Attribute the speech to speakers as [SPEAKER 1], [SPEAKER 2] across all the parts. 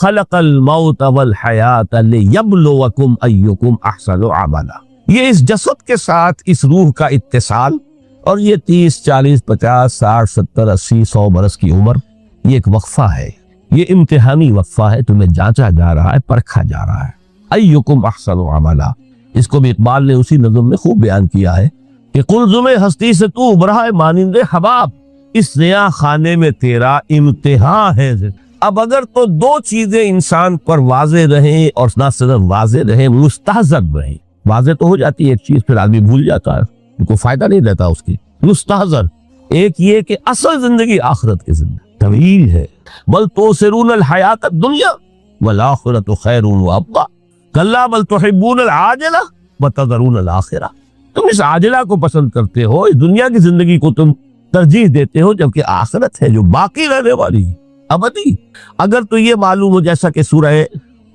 [SPEAKER 1] खलक़ल मौत वल हयात लियब्लुवकुम अय्युकुम अहसनु अमला। ये इस जसद के साथ इस रूह का इत्तिसाल, और ये 30, 40, 50, 60, 70, 80, 100 बरस की उम्र, ये एक वक्फा है, ये इम्तिहानी वक्फा है। तुम्हें जांचा जा रहा है, परखा जा रहा है। अय्युकुम अहसनु अमला, इसको भी इकबाल ने उसी नज़्म में खूब बयान किया है कि कुलजुमे हस्ती से तू उभरा है मानिंदे हबाब, इस नया खाने में तेरा इम्तिहान है। अब अगर तो दो चीजें इंसान पर वाजे रहे, और ना सिर्फ वाजे रहे, मुस्तहज़र रहे। वाजे तो हो जाती है एक चीज, फिर आदमी भूल जाता है, उनको फायदा नहीं रहता उसकी। मुस्तहज़र एक ये कि असल जिंदगी आखिरत की जिंदगी तवील है। बल तुसिरूनल हयातद दुनिया वल आखिरतु खैरुन व अब्का, कल्ला बल तुहिब्बूनल आजिला व तज़रूनल आखिरा। तुम इस आजिला को पसंद करते हो, इस दुनिया की जिंदगी को तुम तरजीह देते हो, जबकि आखिरत है जो बाकी रहने वाली अबदी। अगर तो ये मालूम हो, जैसा कि सूरह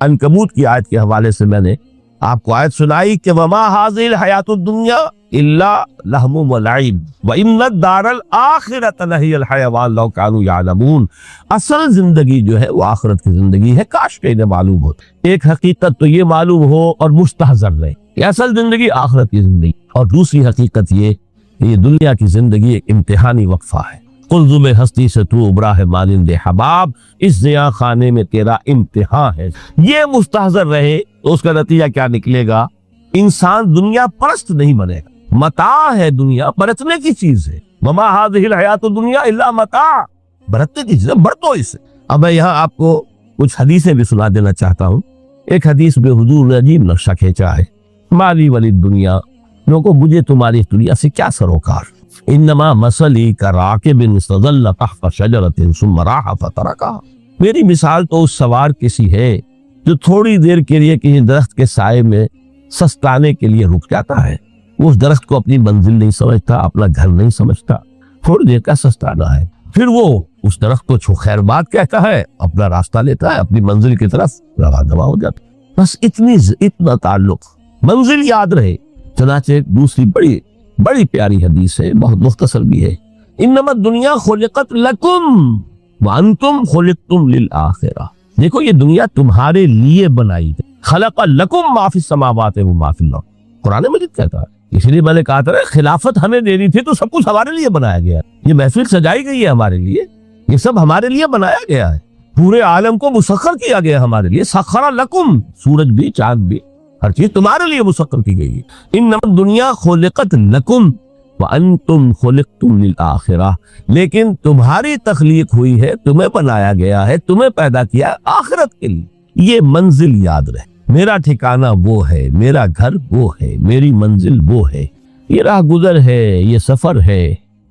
[SPEAKER 1] अनकबूत की आयत के हवाले से मैंने आपको आयत सुनाई कि वमा हाज़िल हयातुद दुनिया इल्ला लहमुम व लईब व इन्नद दारल आखिरत लहियल हयवान लौ कानू यालमून। असल जिंदगी जो है वो आखिरत की जिंदगी है, काश के इन्हें मालूम हो। एक हकीकत तो ये मालूम हो और मुस्तहज़र रहे कि असल जिंदगी आखिरत की जिंदगी, और दूसरी हकीकत ये दुनिया की जिंदगी एक इम्तिहानी वक्फा है। कुलजुमे हस्ती से तू उबरा है मानिंदे हबाब, इस नया खाने में तेरा इम्तिहान है। ये मुस्तहज़र रहे तो उसका नतीजा क्या निकलेगा? इंसान दुनिया परस्त नहीं बनेगा। मता है दुनिया, बरतने की चीज है। वमा हाज़िहिल हयातुद दुनिया इल्ला मता, बरतने की चीज है, बरतो इससे। अब मैं यहाँ आपको कुछ हदीसें भी सुना देना चाहता हूँ। एक हदीस में हुजूर ने अजीब नक्शा खींचा है, माली वली दुनिया, लोगों मुझे तुम्हारी दुनिया से क्या सरोकार। इन्नमा मसली का राकिबिन सज़ल्ल तहत शजरतिन सुम्मा राहा फतरका। मेरी मिसाल तो उस सवार किसी है जो थोड़ी देर के लिए किसी दरख्त के साए में सस्ताने के लिए रुक जाता है। वो उस दरख्त को अपनी मंजिल नहीं समझता, अपना घर नहीं समझता, थोड़ी देर का सस्ताना है। फिर वो उस दरख्त को छो खैर बात कहता है, अपना रास्ता लेता है, अपनी मंजिल की तरफ रवाना हो जाता है। बस इतना ताल्लुक, मंजिल याद रहे। चनाचे दूसरी बड़ी बड़ी प्यारी हदीस है, बहुत मुख्तसर भी है। इन्नमा दुनिया खुलिकत लकुम व अंतुम खुलिकतुम लिल आखिरा। देखो ये दुनिया तुम्हारे लिए बनाई गई। खलक़ लकुम मा फिस समावाति व मा फिल अर्द, कुरान मजीद कहता है। इसलिए मैंने कहा था खिलाफत हमें देनी थी, तो सब कुछ हमारे लिए बनाया गया है। ये महफिल सजाई गई है हमारे लिए, ये सब हमारे लिए बनाया गया है। पूरे आलम को मुसख्खर किया गया हमारे लिए। सखरा लकुम, सूरज भी, चांद भी, हर चीज तुम्हारे लिए मुसख्खर की गई है। इन्नमा दुनिया खुलिकत लकुम व अंतुम खुलिकतुम लिल आखिरा। लेकिन तुम्हारी तख्लीक हुई है, तुम्हें बनाया गया है, तुम्हें पैदा किया आखिरत के लिए। ये मंजिल याद रहे, मेरा ठिकाना वो है, मेरा घर वो है, मेरी मंजिल वो है। ये राह गुजर है, ये सफर है,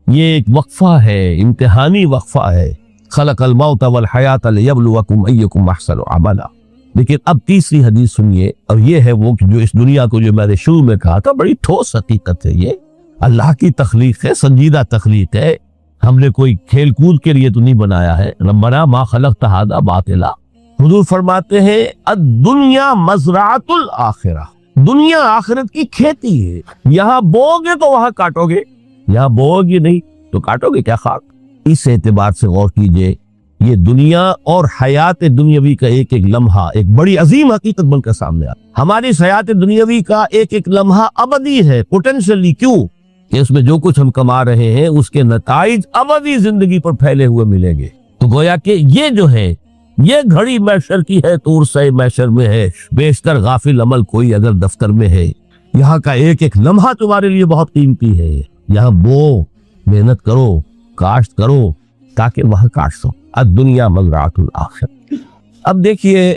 [SPEAKER 1] ये एक वक्फा है, इम्तिहानी वक्फा है। खलक़ल मौत वल हयात लियब्लुवकुम अय्युकुम अहसनु अमला। लेकिन अब तीसरी हदीस सुनिए, और ये है वो कि जो इस दुनिया को, जो मैंने शुरू में कहा था, बड़ी ठोस हकीकत है। ये अल्लाह की तख्लीक है, संजीदा तख्लीक है। हमने कोई खेल कूद के लिए तो नहीं बनाया है। रब्बना मा खलक़्ता हाज़ा बातिला। हुजूर फरमाते हैं अद-दुनिया मज़राअतुल आखिरा, दुनिया आखिरत की खेती है। यहाँ बोओगे तो वहां काटोगे, यहाँ बोओगे नहीं तो काटोगे क्या खाक। इस एतबार से गौर कीजिए, ये दुनिया और हयात दुनियावी का एक एक लम्हा एक बड़ी अजीम हकीकत बनकर सामने आता। हमारी हयात दुनियावी का एक एक लम्हा अबदी है, पोटेंशियली। क्यों कि उसमें जो कुछ हम कमा रहे हैं उसके नताइज अबदी जिंदगी पर फैले हुए मिलेंगे। तो गोया कि ये जो है, ये घड़ी मैशर की है तो उर्से मैशर में है। बेशतर गाफिल अमल कोई अगर दफ्तर में है। यहाँ का एक एक लम्हा तुम्हारे लिए बहुत कीमती है। यहाँ बो, मेहनत करो, काश्त करो, ताकि वहां काट सो। दुनिया मज़राअतुल आखिरा। अब देखिए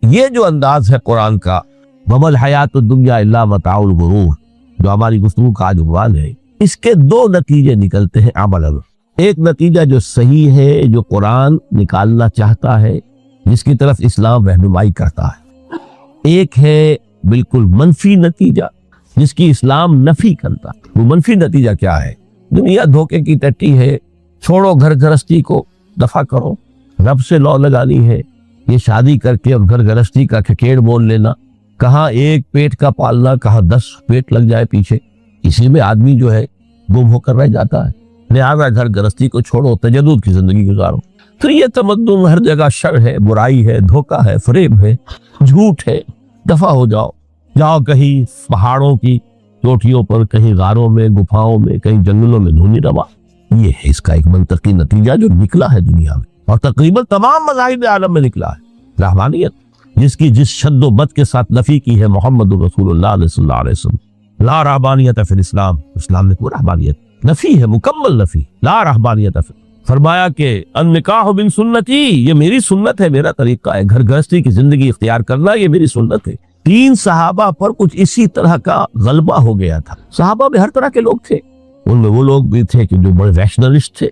[SPEAKER 1] ये जो अंदाज है कुरान का, वमल हयातुद दुनिया इल्ला मताउल गुरूर, जो हमारी गुफ्तगू का आज उन्वान है, इसके दो नतीजे निकलते हैं अमलन। एक नतीजा जो सही है, जो कुरान निकालना चाहता है, जिसकी तरफ इस्लाम रहनुमाई करता है। एक है बिल्कुल मनफी नतीजा, जिसकी इस्लाम नफी करता है। वो मनफी नतीजा क्या है? दुनिया धोखे की टट्टी है, छोड़ो घर गृहस्थी को, दफा करो, रब से लौ लगानी है। ये शादी करके और घर गृहस्थी का खेकेड़ बोल लेना, कहाँ एक पेट का पालना, कहाँ 10 पेट लग जाए पीछे, इसी में आदमी जो है गुम होकर रह जाता है। लिहाजा घर गृहस्थी को छोड़ो, तजद्दुद की जिंदगी गुजारो। तो ये तमद्दुन हर जगह शर है, बुराई है, धोखा है, फरेब है, झूठ है। दफा हो जाओ, जाओ कहीं पहाड़ों की चोटियों पर, कहीं गारों में, गुफाओं में, कहीं जंगलों में धूनी रवा। ये है इसका एक मंतकी नतीजा जो निकला है दुनिया में, और तकरीबन तमाम मज़ाहिब आलम में निकला है। रहमानियत जिसकी जिस शद्दोबत के साथ नफी की है मोहम्मद रसूलुल्लाह सल्लल्लाहु अलैहि वसल्लम। ला रहबानियत फिल इस्लाम, इस्लाम में कोई रहबानियत नफी है, मुकम्मल नफी। ला रहबानियत फरमाया कि अन-निकाह बिन सुन्नती, ये मेरी सुन्नत है, मेरा तरीका है। घर गृहस्थी की जिंदगी इख्तियार करना ये मेरी सुन्नत है। 3 सहाबा पर कुछ इसी तरह का गलबा हो गया था। सहाबा में हर तरह के लोग थे, उनमें वो लोग भी थे कि जो बड़े रैशनलिस्ट थे,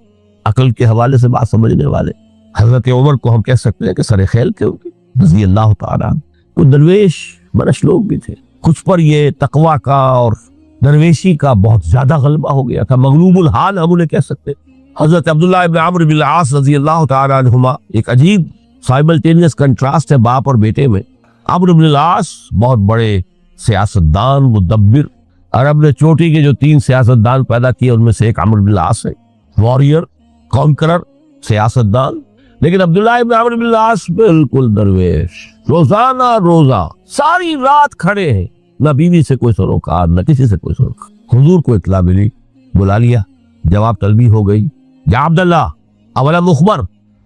[SPEAKER 1] अकल के हवाले से बात समझने वाले। हजरत उमर को हम कह सकते हैं कि सरे खैल थे उनके, रज़ी अल्लाह तआला। तो दरवेश बरश लोग भी थे, कुछ पर ये तकवा का और दरवेशी का बहुत ज्यादा गलबा हो गया था। मगलूबुल हाल हम उन्हें कह सकते हैं। हजरत अब्दुल्लाह इब्न अम्र बिन आस रज़ी अल्लाह तआला अन्हुमा, एक अजीब साइमल्टेनियस कंट्रास्ट है बाप और बेटे में। अम्र बिन आस बहुत बड़े सियासतदान, मुदब्बिर, अरब ने चोटी के जो 3 सियासतदान पैदा किए उनमें से एक अम्र बिन आस है। वॉरियर, कॉन्करर, सियासतदान। लेकिन अब्दुल्लाह इब्न अम्र बिन आस बिल्कुल दरवेश, रोजाना रोजा सारी रात खड़े हैं, न बीवी से कोई सरोकार, न किसी से कोई सरोकार। हुजूर को इत्तला मिली, बुला लिया, जवाब तलबी हो गई। या अब्दुल्लाह अवला मुखबर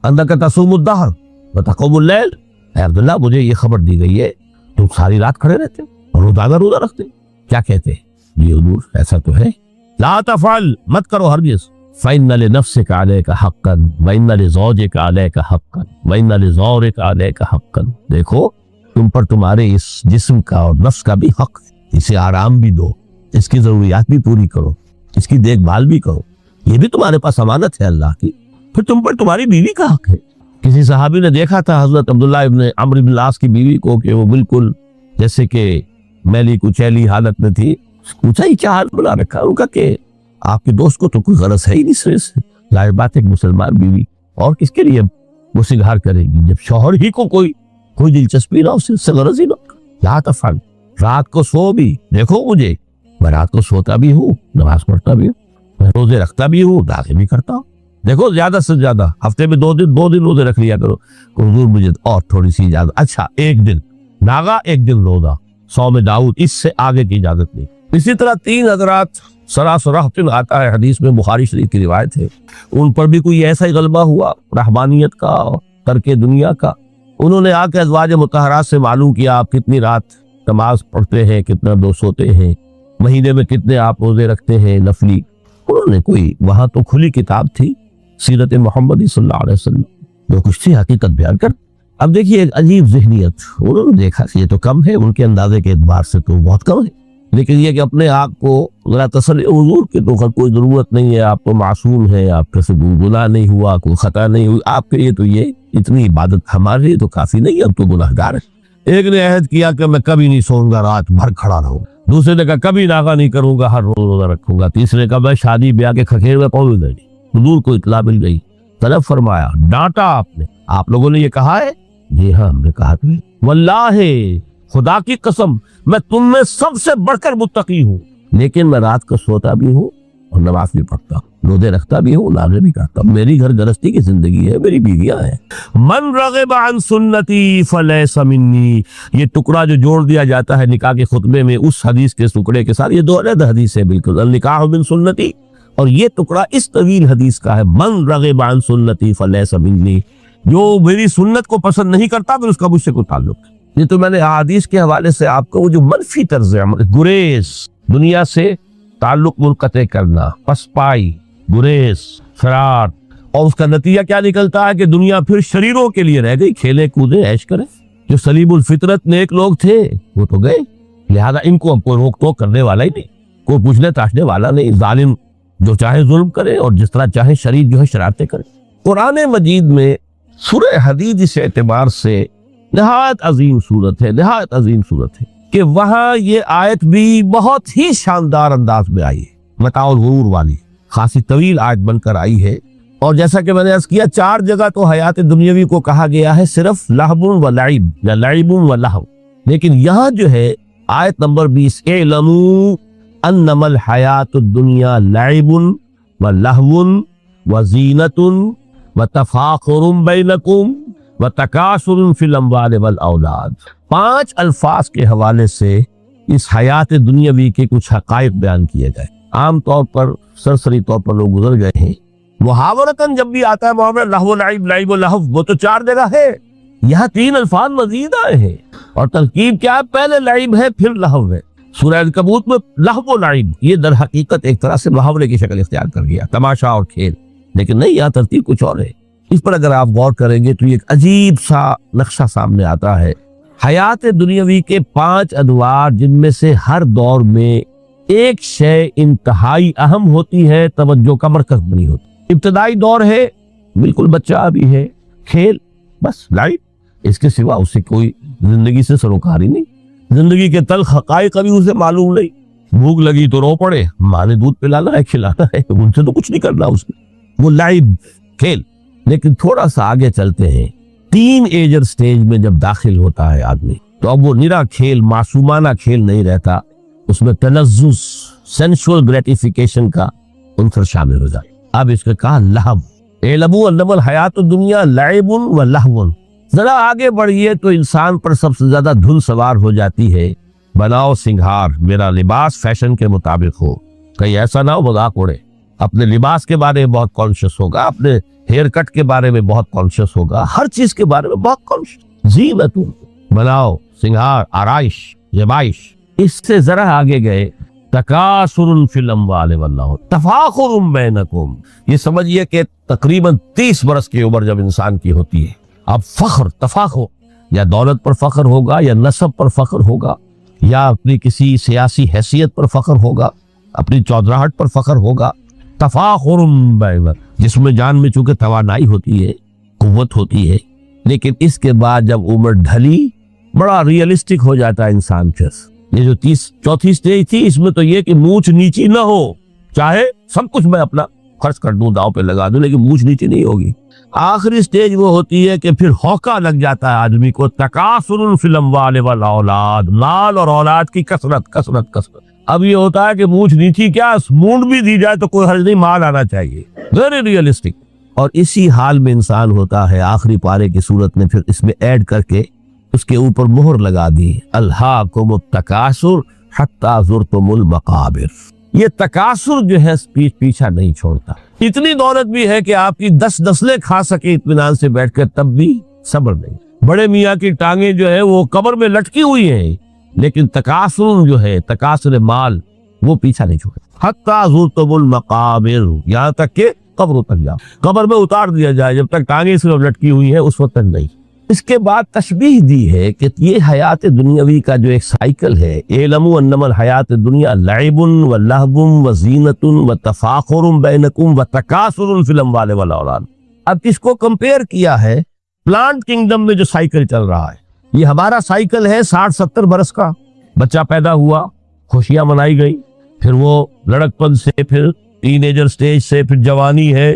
[SPEAKER 1] अंदर का तसूमुद्दहर व तक़ूमुल लैल, अब्दुल्लाह मुझे ये खबर दी गई है तुम सारी रात खड़े रहते और रोजाना रोजा रखते। क्या कहते हैं? जी हुजूर ऐसा तो है। ला तफ़अल, मत करो हरगिज़। फ़इन्न लिनफ़्सिका अलैका हक़्क़न व इन्न लिज़ौजिका अलैका हक़्क़न व इन्न लिज़ौरिका अलैका हक़्क़न। देखो तुम पर तुम्हारे इस जिस्म का और नफ्स का भी हक है, इसे आराम भी दो, इसकी जरूरियात भी पूरी करो, इसकी देखभाल भी करो, ये भी तुम्हारे पास अमानत है अल्लाह की। फिर तुम पर तुम्हारी बीवी का हक है। किसी सहाबी ने देखा था हजरत अब्दुल्लाह इब्न अम्र बिन आस की बीवी को कि वो बिल्कुल जैसे कि मैली कुचैली हालत में थी। पूछा ही क्या हाल बुला रखा? उनका कि आपके दोस्त को तो कोई गरज है ही नहीं सिरे से। जाहिर बात है एक मुसलमान बीवी और किसके लिए वो सिंगार करेगी जब शौहर ही को कोई दिलचस्पी ना, उससे गरज ही ना। क्या तफान, रात को सो भी, देखो मुझे, मैं रात को सोता भी हूँ, नमाज पढ़ता भी हूँ, मैं रोजे रखता भी हूँ, दागे भी करता हूँ। देखो ज्यादा से ज्यादा हफ्ते में 2 दिन रोजे रख लिया करो। हुजूर मुझे और थोड़ी सी इजाजत। अच्छा 1 दिन नागा, 1 दिन रोजा, 100 में दाऊद, इससे आगे की इजाजत नहीं। इसी तरह 3 हजरात सरासराहतिन आता है हदीस में, बुखारी शरीफ की रिवायत है। उन पर भी कोई ऐसा ही गलबा हुआ रहमानियत का और तर्के दुनिया का। उन्होंने आके अज़वाज मुतहरात से मालूम किया आप कितनी रात नमाज पढ़ते हैं, कितना दो सोते हैं, महीने में कितने आप रोजे रखते हैं नफली। उन्होंने कोई, वहां तो खुली किताब थी सीरत मोहम्मदी सल्लल्लाहु अलैहि वसल्लम, जो कुछ थी हकीकत बयान कर। अब देखिए एक अजीब जहनियत, उन्होंने देखा कि ये तो कम है, उनके अंदाजे के एतबार से तो बहुत कम है, लेकिन ये कि अपने आप को जरा तसल्ली, हुजूर की तो कोई जरूरत नहीं है, आप तो मासूम है, आपके से गुनाह नहीं हुआ, कोई खता नहीं हुई, आपके लिए तो ये इतनी इबादत हमारे लिए तो काफी नहीं, अब तो गुनाहगार है। एक ने अहद किया कि मैं कभी नहीं सोऊंगा, रात भर खड़ा रहूंगा। दूसरे ने कहा कभी नागा नहीं करूंगा, हर रोज रोजा रखूंगा। तीसरे ने कहा मैं शादी ब्याह के खखेर में पहुंच गई। हुजूर को इत्तला मिल गई, तलब फरमाया, डांटा आपने, आप लोगों ने ये कहा है? जी हाँ हमने कहा। तुम्हें वल्लाहि, खुदा की कसम, मैं तुम में सबसे बढ़कर मुत्तकी हूँ, लेकिन मैं रात को सोता भी हूँ और नमाज भी पढ़ता हूँ, रोजे रखता भी हूँ, नाज़े भी करता हूँ। मेरी घर गृहस्थी की जिंदगी है, मेरी बीवियां हैं। मन रग़िबा अन सुन्नती फलैसा मिन्नी, ये टुकड़ा जो जोड़ दिया जाता है निकाह के खुतबे में उस हदीस के टुकड़े के साथ, ये 2 अलग हदीस है बिल्कुल, अल निकाह बिन सुन्नती, और ये टुकड़ा इस तवील हदीस का है, मन रग़िबा अन सुन्नती फलैसा मिन्नी, जो मेरी सुन्नत को पसंद नहीं करता फिर उसका मुझसे कोई ताल्लुक। ये तो मैंने हदीस के हवाले से आपको वो जो मनफी तर्ज अमल, गुरेज, दुनिया से ताल्लुक मुनक़ते करना, पसपाई, गुरेज, फरार, और उसका नतीजा क्या निकलता है कि दुनिया फिर शरीरों के लिए रह गई, खेले कूदे ऐश करें। जो सलीमुल फितरत नेक लोग थे वो तो गए, लिहाजा इनको अब कोई रोक टोक करने वाला ही नहीं, कोई पूछने ताशने वाला नहीं। जालिम जो चाहे जुल्म करे और जिस तरह चाहे शरीर जो है शरारतें करे। कुरान मजीद में सूरह हदीद इस एतबार से निहायत अजीम सूरत है, निहायत अजीम सूरत है कि वहां ये आयत भी बहुत ही शानदार अंदाज में आई है, मताउल गुरूर वाली खासी तवील आयत बनकर आई है। और जैसा कि मैंने अर्ज किया 4 जगह तो हयात दुनियावी को कहा गया है सिर्फ लहबुन व लईब या लईबुन व लहव, लेकिन यहाँ जो है आयत नंबर 20, इलमू अन्नमल हयातुद दुनिया लईबुन व लहवुन व ज़ीनतुन व तफाखुरुम बैनकुम व तकासुरुन फिल अम्वाल वल औलाद। 5 अल्फाज के हवाले से इस हयात दुनियावी के कुछ हकायक बयान किए गए। आमतौर पर सरसरी तौर पर लोग गुजर गए हैं। मुहावरतन जब भी आता है मुहावरा लहव लाइब लाइब लहव, वो तो 4 जगह है, यहाँ 3 अल्फाज मजीद आए हैं। और तरकीब क्या है, पहले लाइब है फिर लहव है। सूरह अल-कबूत में लहव लाइब ये दर हकीकत एक तरह से मुहावरे की शक्ल इख्तियार कर गया, तमाशा और खेल, लेकिन नहीं, यहाँ तरतीब कुछ और है। इस पर अगर आप गौर करेंगे तो एक अजीब सा नक्शा सामने आता है। हयात दुनियावी के 5 अदवार, जिनमें से हर दौर में एक शय इंतहाई अहम होती है, तवज्जो का मरकज बनी होती। इब्तदाई दौर है, बिल्कुल बच्चा अभी है, खेल, बस लाइफ, इसके सिवा उससे कोई जिंदगी से सरोकार ही नहीं। जिंदगी के तल्ख हकायक कभी उसे मालूम नहीं। भूख लगी तो रो पड़े, माँ ने दूध पिलाना है, खिलाना है, उनसे तो कुछ नहीं करना उसने, वो लाइफ खेल। लेकिन थोड़ा सा आगे चलते हैं, टीन एजर स्टेज में जब दाखिल होता है आदमी, तो अब वो निरा खेल, मासूमाना खेल नहीं रहता, उसमें तलज्जुज, सेंसुअल ग्रेटिफिकेशन का उनसर शामिल हो जाए। अब इसके कहा लहब, एलबू अन्नमल हयात दुनिया लाइबुन व लहवुन। जरा आगे बढ़िए तो इंसान पर सबसे ज्यादा धुन सवार हो जाती है, बनाओ सिंगार, मेरा लिबास फैशन के मुताबिक हो, कहीं ऐसा ना हो मजाक उड़े। अपने लिबास के बारे में बहुत कॉन्शियस होगा, अपने हेयर कट के बारे में बहुत कॉन्शियस होगा, हर चीज के बारे में बहुत कॉन्शियस। जीनतुन, बनाओ सिंगार, आराइश, ज़बाइश। इससे जरा आगे गए, तकासुरुन फिल अम्वाल वल औलाद, तफाखुरुम बैनकुम। ये समझिए कि तकरीबन 30 बरस की उम्र जब इंसान की होती है, अब फख्र, तफाखुर, या दौलत पर फख्र होगा, या नसब पर फख्र होगा, या अपनी किसी सियासी हैसियत पर फख्र होगा, अपनी चौधराहट पर फख्र होगा। तफाखुरुम बैन, जिसमें जान में चूंकि तवानाई होती है, कुव्वत होती है, लेकिन इसके बाद जब उम्र ढली, बड़ा रियलिस्टिक हो जाता है इंसान के। ये जो 34 स्टेज थी, इसमें तो ये कि मूछ नीची ना हो, चाहे सब कुछ मैं अपना खर्च कर दूं, दांव पे लगा दूं, लेकिन मूछ नीची नहीं होगी। आखिरी स्टेज वो होती है कि फिर हौका लग जाता है आदमी को, तकासुरुन फिल अम्वाल वल औलाद, माल और औलाद की कसरत कसरत कसरत। अब ये होता है कि मूछ नीची क्या, मूंड भी दी जाए तो कोई हर्ज नहीं, माल आना चाहिए, वेरी रियलिस्टिक। और इसी हाल में इंसान होता है। आखिरी पारे की सूरत में फिर इसमें ऐड करके उसके ऊपर मोहर लगा दी, अल्हाकुमुत तकासुर हत्ता ज़ुरतुमुल मकाबिर। ये तकासुर जो है पीछा नहीं छोड़ता। इतनी दौलत भी है कि आपकी 10 नस्लें खा सके इत्मीनान से बैठकर, तब भी सब्र नहीं। बड़े मियाँ की टांगे जो है वो कब्र में लटकी हुई है, लेकिन तकासुर जो है, तकासुर माल, वो पीछा नहीं छोड़ता। हत्ता ज़ुरतुमुल मकाबिर, यहाँ तक के कब्र तक जाओ, कब्र में उतार दिया जाए, जब तक टांगे सिर्फ लटकी हुई है उस वक्त तक नहीं। इसके बाद तशबीह दी है कि ये हयात दुनियावी का जो एक साइकिल है, एलमु अन्नमल हयात दुनिया लाइबुन व लहबुन व जीनतुन व तफाखुरुन बैनकुम व तकासुरुन फिल अम्वाल वल औलाद। अब इसको कंपेयर किया है प्लांट किंगडम में जो साइकिल चल रहा है। ये हमारा साइकिल है 60-70 बरस का। बच्चा पैदा हुआ, खुशियां मनाई गई, फिर वो लड़कपन से, फिर टीनेजर स्टेज से, फिर जवानी है,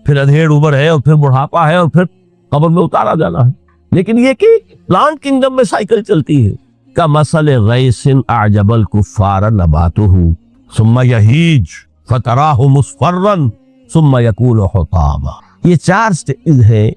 [SPEAKER 1] फिर अधेड़ उम्र है, और फिर बुढ़ापा है, और फिर कब्र में उतारा जाना है। लेकिन ये कि प्लांट किंगडम में साइकिल चलती है। का मसल गैसिन अजबल कुफ्फार नबातुहु सुम्मा यहीज फतराहु मुस्फरन सुम्मा यकूनु हुतामा। ये 4 स्टेज है।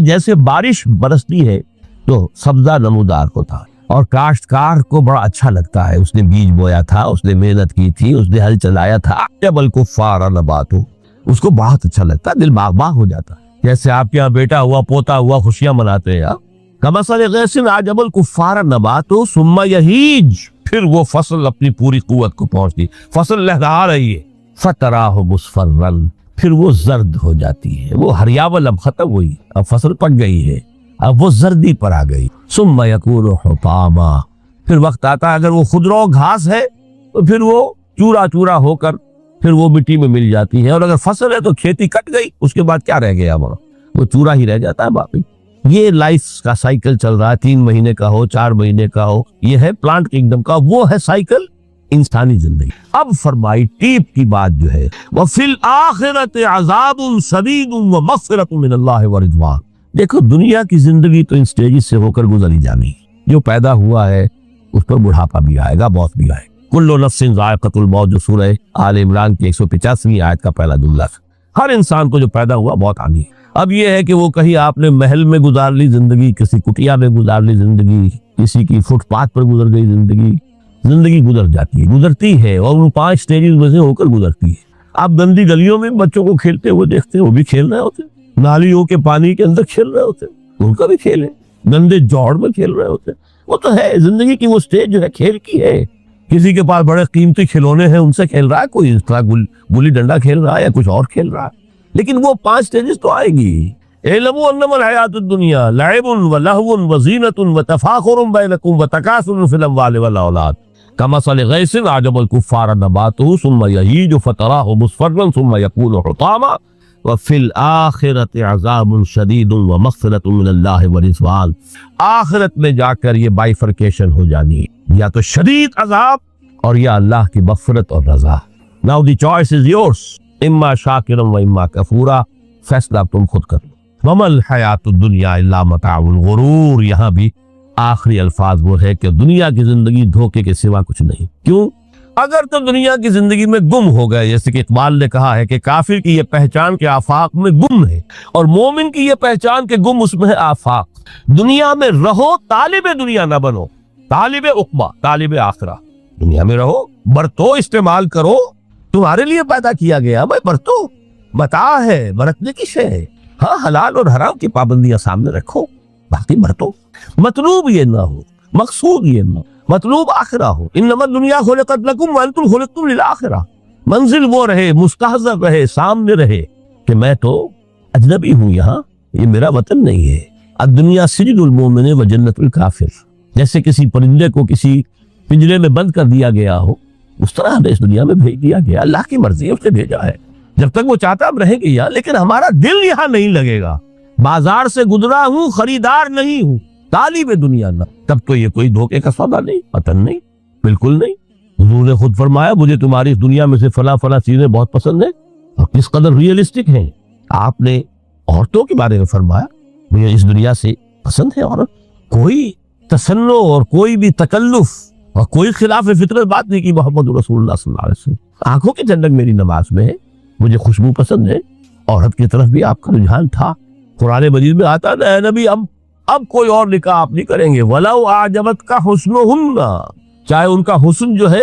[SPEAKER 1] जैसे बारिश बरसती है तो सब्जा नमूदार होता है, और काश्तकार को बड़ा अच्छा लगता है, उसने बीज बोया था, उसने मेहनत की थी, उसने हल चलाया था। अजबल कुफ्फार नबातुहु, उसको बहुत अच्छा लगता है, दिल बाग बाग हो जाता है। जैसे आपके यहाँ बेटा हुआ, पोता हुआ, खुशियां मनाते हैं आप। कमसल गैसिन अजबल कुफ्फार नबातुहु सुम्मा यहीज, फिर वो फसल अपनी पूरी कुव्वत को पहुंचती, फसल लहरा रही है, फतराहु मुस्फरन, फिर वो जर्द हो जाती है। वो हरियावल अब खत्म हुई, अब फसल पक गई है, अब वो जर्दी पर आ गई। सुम्मा यकूनु हुतामा, फिर वक्त आता है, अगर वो खुदरो घास है तो फिर वो चूरा चूरा होकर फिर वो मिट्टी में मिल जाती है, और अगर फसल है तो खेती कट गई, उसके बाद क्या रह गया हमारा, वो चूरा ही रह जाता है बाकी। ये लाइफ का साइकिल चल रहा है, 3 महीने का हो, 4 महीने का हो, ये है प्लांट किंगडम का, वो है साइकिल इंसानी जिंदगी। अब फरमाई टीप की बात जो है, वह फिल आखिरत अज़ाबुन शदीदुन व मग़फ़िरतुन मिनल्लाहि व रिज़वान। देखो दुनिया की जिंदगी तो इन स्टेजेस से होकर गुजरी जानी, जो पैदा हुआ है उस पर बुढ़ापा भी आएगा, मौत भी आएगा। कुल्लु नफ्सिन ज़ाइक़तुल मौत, जो सूरह आल इमरान की 185वीं आयत का पहला जुमला। हर इंसान को जो पैदा हुआ मौत आनी है। अब ये है कि वो कहीं आपने महल में गुजार ली जिंदगी, किसी कुटिया में गुजार ली जिंदगी, किसी की फुटपाथ पर गुजर गई जिंदगी। जिंदगी गुजर जाती है, गुजरती है, और वो 5 स्टेजेस में से होकर गुजरती है। आप गंदी गलियों में बच्चों को खेलते हुए देखते हैं, वो भी खेल रहे होते, नालियों के पानी के अंदर खेल रहे होते, उनका भी खेल है, गंदे जौड़ में खेल रहे होते। वो तो है जिंदगी की, वो स्टेज जो है खेल की है। किसी के पास बड़े कीमती खिलौने हैं, उनसे खेल रहा है, कोई इस तरह गुल्ली डंडा खेल रहा है या कुछ और खेल रहा है, लेकिन वो 5 स्टेजेस तो आएगी। इल्मु अन्नमल हयातुद दुनिया लइबुन व लहवुन व ज़ीनतुन व तफाखुरुन बैनकुम व तकासुरुन फिल अम्वालि वल औलाद कमसलि गैसिन अजबल कुफ्फार नबातुहु सुम्मा यहीजु फतराहु मुस्फर्रन सुम्मा यकूनु हुतामा व फिल आखिरति अज़ाबुन शदीदुन व मग़फ़िरतुन मिनल्लाहि व रिज़वान। आखिरत में जाकर ये बाइफरकेशन हो जानी है, या तो शदीद अजाब और या अल्लाह की मग़फ़िरत और रज़ा। Now the choice is yours, इम्मा शाकिरन व इम्मा कफूरा। फैसला तुम खुद कर लो। वमल हयातुद दुनिया इल्ला मताउल गुरूर। यहाँ भी आखिरी अल्फाज वो है कि दुनिया की जिंदगी धोखे के सिवा कुछ नहीं। क्यों? अगर तो दुनिया की जिंदगी में गुम हो गए, जैसे कि इकबाल ने कहा है कि काफिर की ये पहचान के आफाक में गुम है, और मोमिन की ये पहचान के गुम उसमें है आफाक। दुनिया में रहो, तालिबे दुनिया ना बनो, तालिबे उक़बा, तालिबे आखिरा। दुनिया में रहो, बरतो, इस्तेमाल करो, तुम्हारे लिए पैदा किया गया, भाई बरतो, मता है, बरतने की शय है। हाँ, हलाल और हराम की पाबंदियां सामने रखो, बाकी बरतो। मतलूब ये ना हो, मकसूद ये ना हो, मतलूब आखिरा हो। इन्नमा दुनिया खुलिक़त लकुम व अंतुम खुलिक़्तुम लिल आखिरा। मंजिल वो रहे, मुस्तहज़र रहे, सामने रहे कि मैं तो अजनबी हूँ, यहाँ ये मेरा वतन नहीं है। दुनिया सिजनुल मोमिन व जन्नतुल काफिर। जैसे किसी परिंदे को किसी पिंजरे में बंद कर दिया गया हो, उस तरह हमें इस दुनिया में भेज दिया गया। अल्लाह की मर्जी है, उसने भेजा है। जब तक वो चाहता हम रहेंगे यहाँ, लेकिन हमारा दिल यहाँ नहीं लगेगा। बाजार से गुजरा हूँ, खरीदार नहीं हूँ, तालिब दुनिया ना। तब तो ये कोई धोखे का सौदा नहीं, पतन नहीं, बिल्कुल नहीं। हुजूर ने खुद फरमाया, मुझे तुम्हारी इस दुनिया में से फला फला चीजें बहुत पसंद है, और किस कदर रियलिस्टिक हैं। आपने औरतों के बारे में फरमाया, मुझे इस दुनिया से पसंद है औरत। कोई तसन्नो और कोई भी तकल्लुफ और कोई खिलाफ फितरत बात नहीं की मोहम्मद रसूलुल्लाह सल्लल्लाहु अलैहि वसल्लम। आंखों की ठंडक मेरी नमाज में है, मुझे खुशबू पसंद है। औरत की तरफ भी आपका रुझान था। कुरान मजीद में आता है, नबी अब कोई और निकाह आप नहीं करेंगे। वलाउ आजबत का हुस्नुहुन्ना, चाहे उनका हुस्न जो है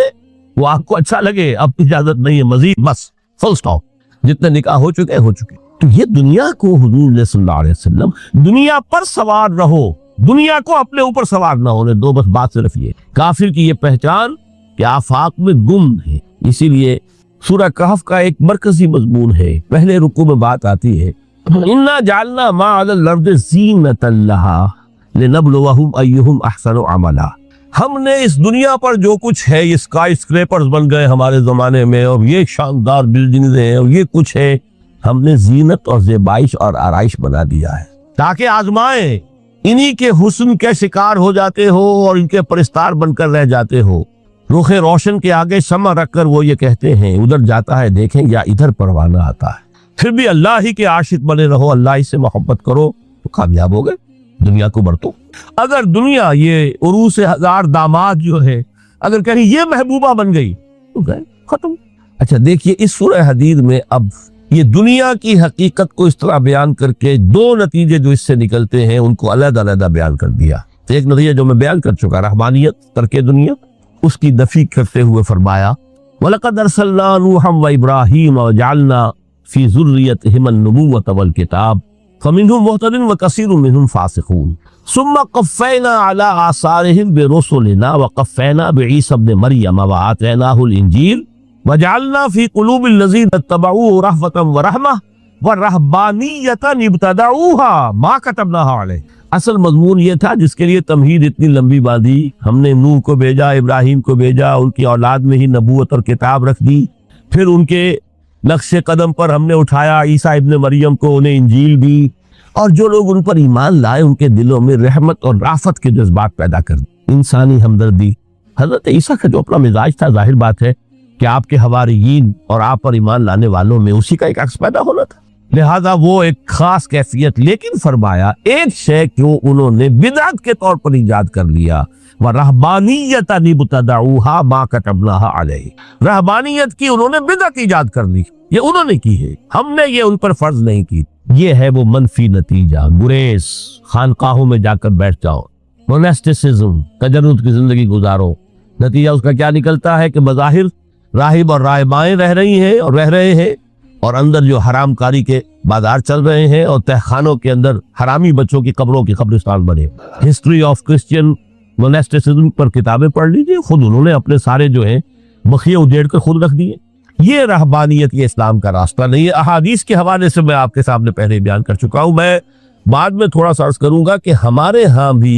[SPEAKER 1] वो आपको अच्छा लगे, अब इजाजत नहीं है मजीद, बस फुल स्टॉप। जितने निकाह हो चुके। तो ये दुनिया को हुजूर ने सल्लल्लाहु अलैहि वसल्लम, दुनिया पर सवार रहो, दुनिया को अपने ऊपर सवार ना होने दो। बस बात सिर्फ ये, काफिर की ये पहचान कि आफाक में गुम है। इसीलिए सूरह कहफ का एक मरकजी मजमून है, पहले रुकू में बात आती है, इन्ना जालना मा अलल अर्दि ज़ीनतन लहा लिनब्लुवहुम अय्युहुम अहसनु अमला। हमने इस दुनिया पर जो कुछ है, ये स्काई स्क्रैपर्स बन गए हमारे जमाने में, और ये शानदार बिल्डिंग्स हैं, और ये कुछ है, हमने जीनत और ज़ेबाइश और आराइश बना दिया है ताकि आजमाएं। इन्हीं के हुस्न के शिकार हो जाते हो और इनके परिस्तार बनकर रह जाते हो। रुखे रोशन के आगे शमा रखकर वो ये कहते हैं, उधर जाता है देखें या इधर परवाना आता है। फिर भी अल्लाह ही के आशिक बने रहो, अल्लाह ही से मोहब्बत करो तो कामयाब हो गए। दुनिया को बरतो। अगर दुनिया ये उरूस हजार दामाद जो है, अगर कहीं ये महबूबा बन गई तो गए, खत्म। अच्छा देखिए, इस सूरह हदीद में अब ये दुनिया की हकीकत को इस तरह बयान करके 2 नतीजे जो इससे निकलते हैं उनको अलग-अलग बयान कर दिया। एक नतीजा जो मैं बयान कर चुका, रहमानियत, तर्के दुनिया, उसकी नफी करते हुए फरमाया, वलक़द अरसलना नूहन व इब्राहीम व जअलना फी ज़ुर्रियतिहिम अन्नुबुव्वत वल किताब फमिनहुम मुहतदिन व कसीरुम मिनहुम फासिकून सुम्मा क़फ़्फ़ैना अला आसारिहिम बिरुसुलिना व क़फ़्फ़ैना बिईसा इब्न मरियम व आतैनाहुल इंजील व जअलना फी क़ुलूबिल लज़ीना इत्तबऊहु रहफ़तन व रहमह व रहबानियतन इब्तदऊहा मा कतबनाहा अलैहिम। असल मजमून ये था जिसके लिए तमहीद इतनी लंबी बांधी। हमने नूह को भेजा, इब्राहिम को भेजा, उनकी औलाद में ही नबूवत और किताब रख दी। फिर उनके नक्शे कदम पर हमने उठाया ईसा इब्न मरियम को, उन्हें इंजील दी, और जो लोग उन पर ईमान लाए उनके दिलों में रहमत और राफत के जज्बात पैदा कर दी, इंसानी हमदर्दी। हजरत ईसा का जो अपना मिजाज था, जाहिर बात है कि आपके हवारियीन और आप पर ईमान लाने वालों में उसी का एक अक्स पैदा होना था, लिहाजा वो एक खास कैफियत। लेकिन फरमाया एक शय को उन्होंने बिदअत के तौर पर ईजाद कर लिया, व रहबानियतन इब्तदऊहा मा कतबनाहा अलैहि। रहबानियत की उन्होंने बिदअत ईजाद कर ली, ये उन्होंने की है, हमने ये उन पर फर्ज नहीं की। ये है वो मनफी नतीजा। गुरेज, खानकाहों में जाकर बैठ जाओ, मोनेस्टिसिज्म, तजर्रुद की जिंदगी गुजारो। नतीजा उसका क्या निकलता है कि मज़ाहिर राहिब और राहिबाएं रह रही हैं और रह रहे हैं, और अंदर जो हरामकारी के बाजार चल रहे हैं, और तहखानों के अंदर हरामी बच्चों की कब्रों की कब्रिस्तान बने। हिस्ट्री ऑफ क्रिश्चियन मोनेस्टिसिज्म पर किताबें पढ़ लीजिए, खुद उन्होंने अपने सारे जो है बखिए उधेड़ कर खुद रख दिए। ये रहबानियत, ये इस्लाम का रास्ता नहीं है। अहादीस के हवाले से मैं आपके सामने पहले बयान कर चुका हूं। मैं बाद में थोड़ा सा अर्ज करूंगा कि हमारे यहाँ भी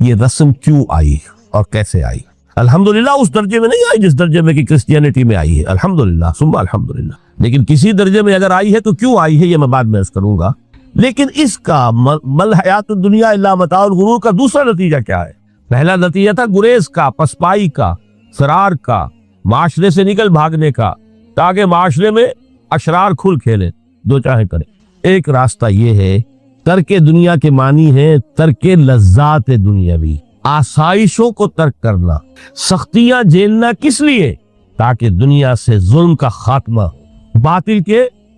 [SPEAKER 1] ये रस्म क्यों आई और कैसे आई। अल्हम्दुलिल्लाह उस दर्जे में नहीं आई जिस दर्जे में कि क्रिश्चियनिटी में आई है, अल्हम्दुलिल्लाह सुम्मा अल्हम्दुलिल्लाह। लेकिन किसी दर्जे में अगर आई है तो क्यों आई है ये मैं बाद में अर्ज करूंगा। लेकिन इसका मल हयात दुनिया इल्ला मताउल गुरूर का दूसरा नतीजा क्या है? पहला नतीजा था गुरेज का, पसपाई का, फरार का, माशरे से निकल भागने का, ताकि माशरे में अशरार खुल खेले, जो चाहे करें। एक रास्ता ये है, तर्क दुनिया के मानी है तर्क लज्जात दुनियावी, आसाइशों को तर्क करना, सख्तियां झेलना। किस लिए? ताकि दुनिया से जुल्म का खात्मा, बातिल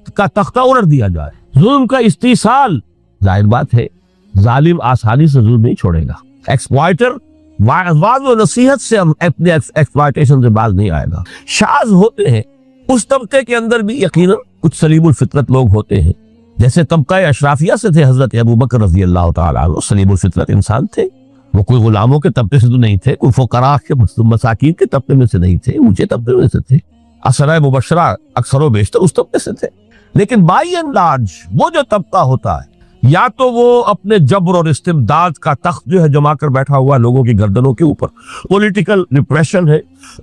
[SPEAKER 1] का तख्ता उलट दिया जाए, जुल्म का इस्तीसाल। जाहिर बात है जालिम आसानी से जुल्म नहीं छोड़ेगा। एक्सप्लॉइटर वाज व नसीहत से हम अपने एक्सप्लॉइटेशन से बाज नहीं आएगा। शाज होते हैं उस तबके के अंदर भी यकीनन कुछ सलीमुल फितरत लोग होते हैं, जैसे तबका अशराफिया से थे हजरत अबू बकर रज़ी अल्लाह तआला अन्हु, सलीमुल फितरत इंसान थे। वो कोई गुलामों के तबके से तो नहीं थे, कोई फुकरा के मसाकीन के तबके में से नहीं थे, ऊंचे तबके में से थे। असरा मुबशरा अक्सर बेशतर उस तबके से थे। लेकिन बाई एंड लार्ज वो जो तबका होता है, या तो वो अपने जबर और इस्तिबदाद का तख्त जो है जमा कर बैठा हुआ लोगों की गर्दनों के ऊपर, पॉलिटिकल रिप्रेशन है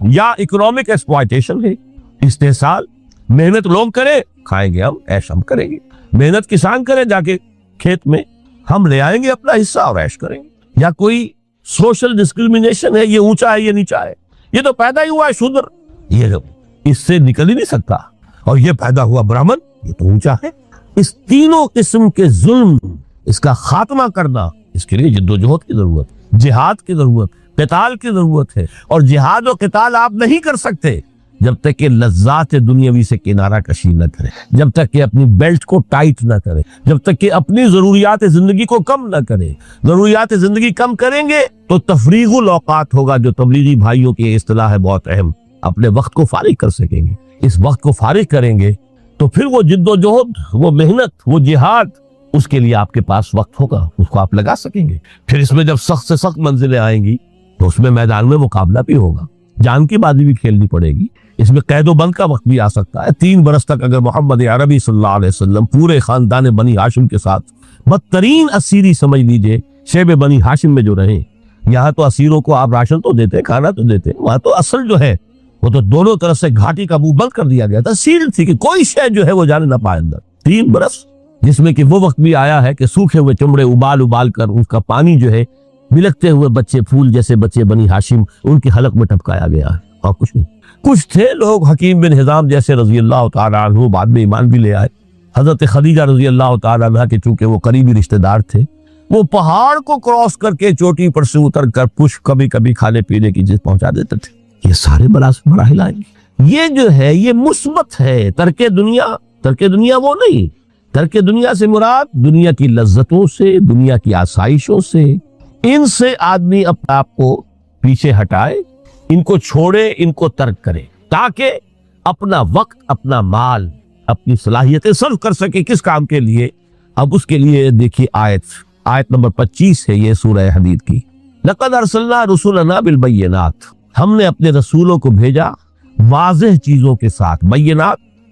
[SPEAKER 1] या इकोनॉमिक एक्सप्लॉयटेशन है, इस्तेसाल। मेहनत लोग करें, खाएंगे हम, ऐश हम करेंगे। मेहनत किसान करें जाके खेत में, हम ले आएंगे अपना हिस्सा और ऐश करेंगे। या कोई सोशल डिस्क्रिमिनेशन है, ये ऊंचा है ये नीचा है, ये तो पैदा ही हुआ है शूद्र, ये इससे निकल ही नहीं सकता, और ये पैदा हुआ ब्राह्मण, ये तो ऊंचा है। इस तीनों किस्म के जुल्म, इसका खात्मा करना, इसके लिए जिद्दोजहद की जरूरत, जिहाद की जरूरत, क़िताल की जरूरत है। और जिहाद और क़िताल आप नहीं कर सकते जब तक कि लज्जात दुनियावी से किनारा कशी न करें, जब तक कि अपनी बेल्ट को टाइट न करें, जब तक कि अपनी जरूरियात जिंदगी को कम न करें। जरूरियात जिंदगी कम करेंगे तो तफरीगुल औकात होगा, जो तबलीगी भाइयों की इस्तिलाह है बहुत अहम। अपने वक्त को फारिग कर सकेंगे। इस वक्त को फारिग करेंगे तो फिर वो जिद्दोजहद, वो मेहनत, वो जिहाद, उसके लिए आपके पास वक्त होगा, उसको आप लगा सकेंगे। फिर इसमें जब सख्त से सख्त मंजिलें आएंगी तो उसमें मैदान में मुकाबला भी होगा, जान की बाजी भी खेलनी पड़ेगी। इसमें कैदो बंद का वक्त भी आ सकता है। 3 बरस तक अगर मोहम्मद अरबी सल्लल्लाहु अलैहि वसल्लम पूरे खानदान बनी हाशिम के साथ बदतरीन असीरी समझ लीजिए शेब बनी हाशिम में जो रहे, यहाँ तो असीरों को आप राशन तो देते, खाना तो देते, वहां तो असल जो है वो तो दोनों तरफ से घाटी का मुंह बंद कर दिया गया था, सील थी कि कोई शय जो है वो जाने ना पाए अंदर। 3 बरस, जिसमें कि वो वक्त भी आया है कि सूखे हुए चमड़े उबाल उबाल कर उसका पानी जो है बिलखते हुए बच्चे, फूल जैसे बच्चे बनी हाशिम, उनकी हलक में टपकाया गया है, और कुछ नहीं। कुछ थे लोग हकीम बिन हिजाम जैसे रजी अल्लाह तआला अन्हु, बाद में ईमान भी ले आए। हजरत खदीजा रजी अल्लाह तआला अन्हा के चूंकि वो करीबी रिश्तेदार थे, वो पहाड़ को क्रॉस करके चोटी पर से उतर कर पुष्प कभी कभी खाने पीने की चीज पहुंचा देते थे। ये सारे मराहिल आएंगे। ये जो है ये मुस्बत है। तर्के दुनिया वो नहीं। तर्के दुनिया से मुराद दुनिया की लज्जतों से, दुनिया की आसाइशों से, इनसे आदमी अपने आप को पीछे हटाए, इनको छोड़े, इनको तर्क करे, ताकि अपना वक्त, अपना माल, अपनी सलाहियतें सर्व कर सके। किस काम के लिए? अब उसके लिए देखिए आयत नंबर 25 है ये सूरह हदीद की। लक़द अरसलना रुसुलना बिल बय्यिनात, हमने अपने रसूलों को भेजा वाज़ेह चीजों के साथ।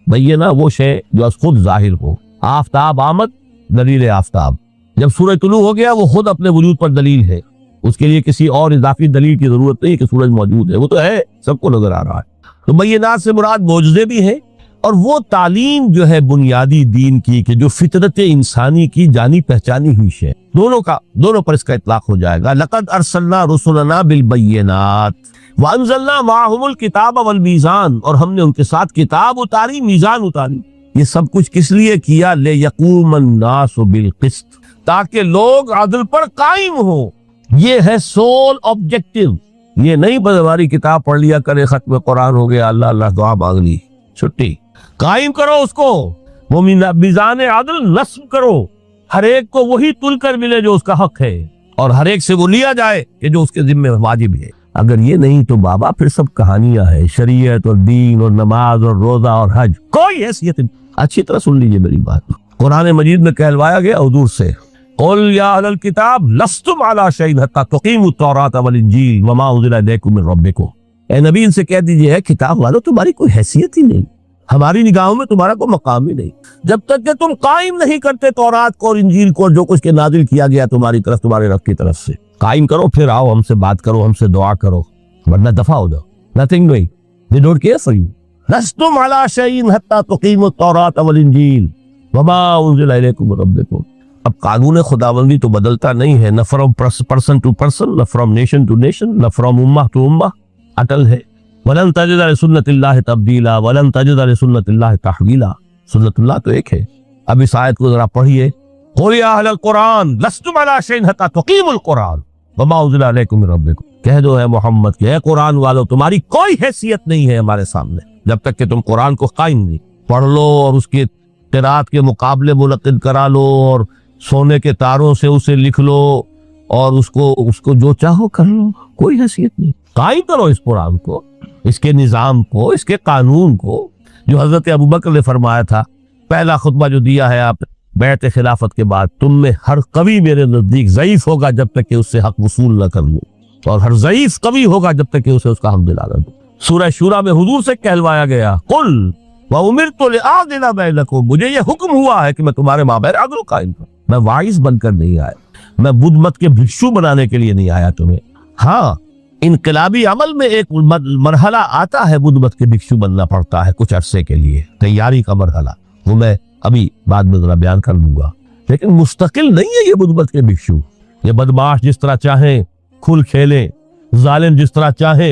[SPEAKER 1] बय्यना वो शय जो खुद जाहिर हो। आफ्ताब आमद, दलील आफ्ताब। जब सूरज तुलू हो गया वो खुद अपने वजूद पर दलील है, उसके लिए किसी और इजाफी दलील की जरूरत नहीं कि सूरज मौजूद है, वो तो है, सबको नजर आ रहा है। तो बय्यनात से मुराद मौजूदे भी है, और वो तालीम जो है बुनियादी दीन की, कि जो फितरत इंसानी की जानी पहचानी हुई है, दोनों पर इसका इतलाक हो जाएगा। लक़द अरसलना रुसुलना बिल बय्यिनात व अंज़लना माअहुमुल किताब वल मीज़ान, और हमने उनके साथ किताब उतारी, मीज़ान उतारी। ये सब कुछ किस लिए किया? ले यक़ूमन नासु बिल क़िस्त, ताकि लोग अदल पर कायम हो। ये है सोल ऑब्जेक्टिव। ये नहीं बस हमारी किताब पढ़ लिया करे, खत्म कुरान हो गया, अल्लाह अल्लाह दुआ मांग ली, छुट्टी। कायम करो उसको, वो मिजान आदल नस्ब करो, हर एक को वही तुलकर मिले जो उसका हक है, और हर एक से वो लिया जाए कि जो उसके जिम्मे वाजिब है। अगर ये नहीं तो बाबा फिर सब कहानियां है, शरीयत और दीन और नमाज और रोजा और हज, कोई हैसियत नहीं। अच्छी तरह सुन लीजिए मेरी बात। कुरान मजीद में कहलवाया गया हुजूर से, कुल या अहलल किताब लस्तुम अला शैइन हत्ता तुकीमुत तौरात वल इंजील वमा उनज़िला इलैकुम मिन रब्बिकुम। ए नबी, इनसे कह दीजिए किताब वालों तुम्हारी कोई हैसियत ही नहीं, हमारी निगाहों में तुम्हारा कोई मकाम ही नहीं, जब तक कि तुम कायम नहीं करते तौरात को और इंजील को, जो कुछ के नाजिल किया गया तुम्हारी तरफ, तुम्हारे रब की तरफ से। कायम करो, फिर आओ हमसे बात करो, हमसे दुआ करो, वरना दफा हो जाओ। Nothing doing, they don't care for you. लस्तुम अला शैइन हत्ता तुकीमुत तौरात वल इंजील वमा उनज़िला इलैकुम मिन रब्बिकुम। अब कानून खुदाबंदी तो बदलता नहीं है, न फ्रॉम पर्सन टू पर्सन, न फ्रॉम नेशन टू नेशन, न फ्रॉम उम्मा टू उम्मा, अटल है। वलन तजिद लिसुन्नतिल्लाहि तब्दीला वलन तजिद लिसुन्नतिल्लाहि तहवीला। सुन्नतुल्लाह तो एक है। अब इस आयत को जरा पढ़िए, कुल या अहलल कुरान लस्तुम अला शैइन हत्ता तुकीमुल कुरान वमा उनज़िला इलैकुम मिन रब्बिकुम। कह दो है मोहम्मद के, है कुरान वालों तुम्हारी कोई हैसियत नहीं है हमारे सामने जब तक कि तुम कुरान को कायम नहीं पढ़ लो और उसके किरात के मुकाबले मुनक्किद करा लो और सोने के तारों से उसे लिख लो और उसको जो चाहो कर लो। कोई हैसियत नहीं। कायम करो इस कुरान को, इसके निजाम को, इसके कानून को, जो हजरत अबू बकर ने फरमाया था, पहला खुतबा जो दिया है आप बैत खिलाफत के बाद, तुम में हर कवि मेरे नजदीक ज़ईफ होगा जब तक कि उससे हक वसूल न कर लूं, और हर ज़ईफ कवि होगा जब तक कि उसे उसका हक दिला दूं। सूरह शूरा में हुजूर से कहलवाया गया, कुल व उमिरतु लिअअदिला बैनकुम, मुझे ये हुक्म हुआ है कि मैं तुम्हारे माबैन अदल कायम करूं। मैं वाइस बनकर नहीं आया, मैं बुद्ध मत के भिक्षु बनाने के लिए नहीं आया तुम्हें। हाँ, इनकलाबी अमल में एक मरहला आता है, बुद्ध मत के भिक्षु बनना पड़ता है कुछ अरसे के लिए, तैयारी का मरहला, वो मैं अभी बाद में जरा बयान कर लूंगा। लेकिन मुस्तकिल नहीं है ये बुद्ध मत के भिक्षु। ये बदमाश जिस तरह चाहे खुल खेले, जालिम जिस तरह चाहे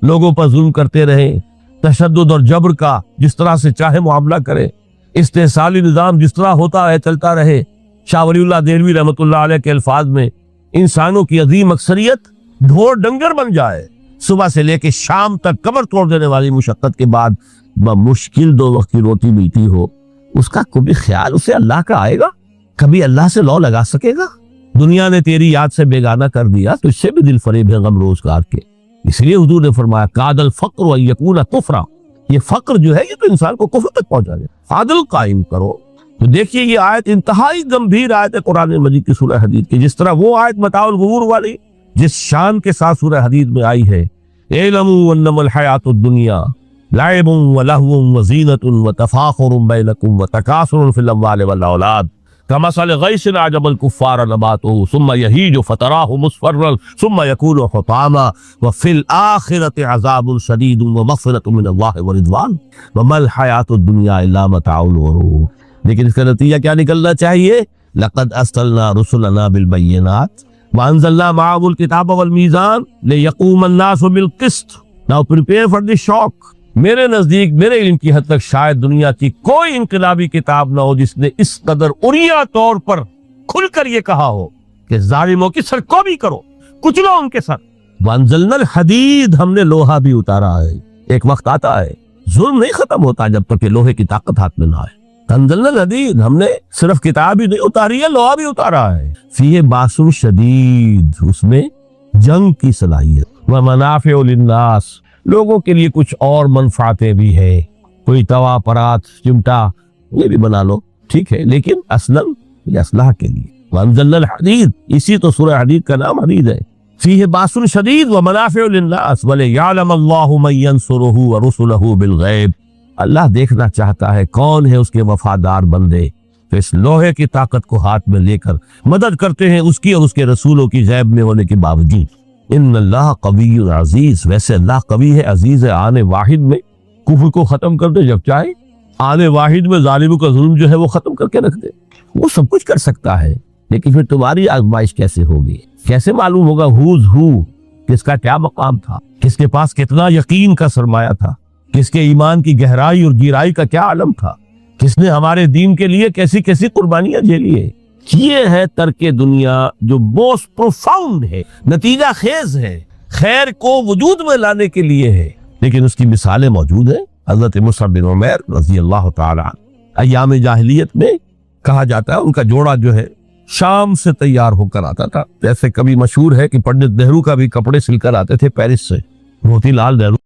[SPEAKER 1] लोगों पर जुल्म करते रहे, तशद्दुद और जबर का जिस तरह से चाहे मुआमला करे, इस्तेसाली निजाम जिस तरह होता है चलता रहे। शाह वलीउल्लाह देलवी रहमतुल्लाह अलैह के अल्फाज में, इंसानों की अजीम अक्सरियत ढोर डंगर बन जाए, सुबह से लेके शाम तक कमर तोड़ देने वाली मुशक्कत के बाद मुश्किल 2 वक्त की रोटी मिलती हो, उसका कभी ख्याल उसे अल्लाह का आएगा? कभी अल्लाह से लौ लगा सकेगा? दुनिया ने तेरी याद से बेगाना कर दिया तो इससे भी दिल फरेब है गम रोजगार के। इसलिए हुजूर ने फरमाया, कादल फक्र व यकून कुफ्रा, ये फक्र जो है ये तो इंसान को कुफ्र तक पहुंचा दे। आदल कायम करो। तो देखिए ये आयत इंतहाई गंभीर आयत है कुरान मजीद की सूरह हदीद की। जिस तरह वो आयत मताउल गुरूर वाली जिस शान के साथ सूरह हदीद में आई है, इलमू अन्नमल हयातुद दुनिया लाइबुन व लहवुन व ज़ीनतुन व तफाखुरुन बैनकुम व तकासुरुन फिल अम्वालि वल औलाद कमसल गैसिन अजबल कुफ्फार नबातुहु सुम्मा यहीजु फतराहु मुस्फर्रन सुम्मा यकूनु हुतामा व फिल आखिरति अज़ाबुन शदीदुन व मग़फ़िरतुन मिनल्लाहि व रिज़वान व मल हयातुद दुनिया इल्ला मताउल गुरूर। लेकिन इसका नतीजा क्या निकलना चाहिए? लक़द अर्सलना रुसुलना बिल बय्यिनात व अंज़लना मअहुल किताब वल मीज़ान लियक़ूमन नासु बिल क़िस्त। Now prepare for the shock. मेरे नजदीक, मेरे इल्म की हद तक शायद दुनिया की कोई इनकलाबी किताब ना हो जिसने इस कदर उरिया तौर पर खुलकर ये कहा हो कि जालिमों की सरकोबी करो, कुचलो उनके सर। वंजलनल हदीद, हमने लोहा भी उतारा है। एक वक्त आता है जुल्म नहीं खत्म होता जब तक कि लोहे की ताकत हाथ में ना आए। तंजलनल हदीद, हमने सिर्फ किताब ही नहीं उतारी है, लोहा भी उतारा है। फीहे बासुन शदीद, उसमें जंग की सलाहियत। व मनाफिउ लिन्नास, लोगों के लिए कुछ और मनफातें भी है। कोई तवा परात चिमटा ये भी बना लो, ठीक है, लेकिन असलन ये असलाह के लिए। वंजलनल हदीद, इसी तो सूरह हदीद का नाम हदीद है। फीहे बासुन शदीद व मनाफिउ लिन्नास व लियअलम अल्लाहु मन यंसुरुहु व रुसुलहु बिल गैब। अल्लाह देखना चाहता है कौन है उसके वफादार बंदे, तो इस लोहे की ताकत को हाथ में लेकर मदद करते हैं उसकी और उसके रसूलों की गैब में होने के बावजूद। इन्नल्लाह कवियुन अजीज, वैसे अल्लाह कवी है, अजीज है। आने वाहिद में कुफ्र को खत्म कर दे जब चाहे, आने वाहिद में जालिमों का जुल्म जो है वो खत्म करके रख दे। वो सब कुछ कर सकता है, लेकिन फिर तुम्हारी आजमाइश कैसे होगी? कैसे मालूम होगा हुज हु, किसका क्या मकाम था, किसके पास कितना यकीन का सरमाया था, किसके ईमान की गहराई और गिराई का क्या आलम था, किसने हमारे दीन के लिए कैसी कैसी कुर्बानियां झेली है। ये है तर्के दुनिया जो मोस्ट प्रोफाउंड है, नतीजा खेज है, खैर को वजूद में लाने के लिए है, लेकिन उसकी मिसालें मौजूद है। हजरत मुसअब बिन उमैर रज़ी अल्लाह तआला अय्याम जाहिलियत में कहा जाता है उनका जोड़ा जो है शाम से तैयार होकर आता था। जैसे कभी मशहूर है कि पंडित नेहरू का भी कपड़े सिलकर आते थे पेरिस से, मोतीलाल नेहरू।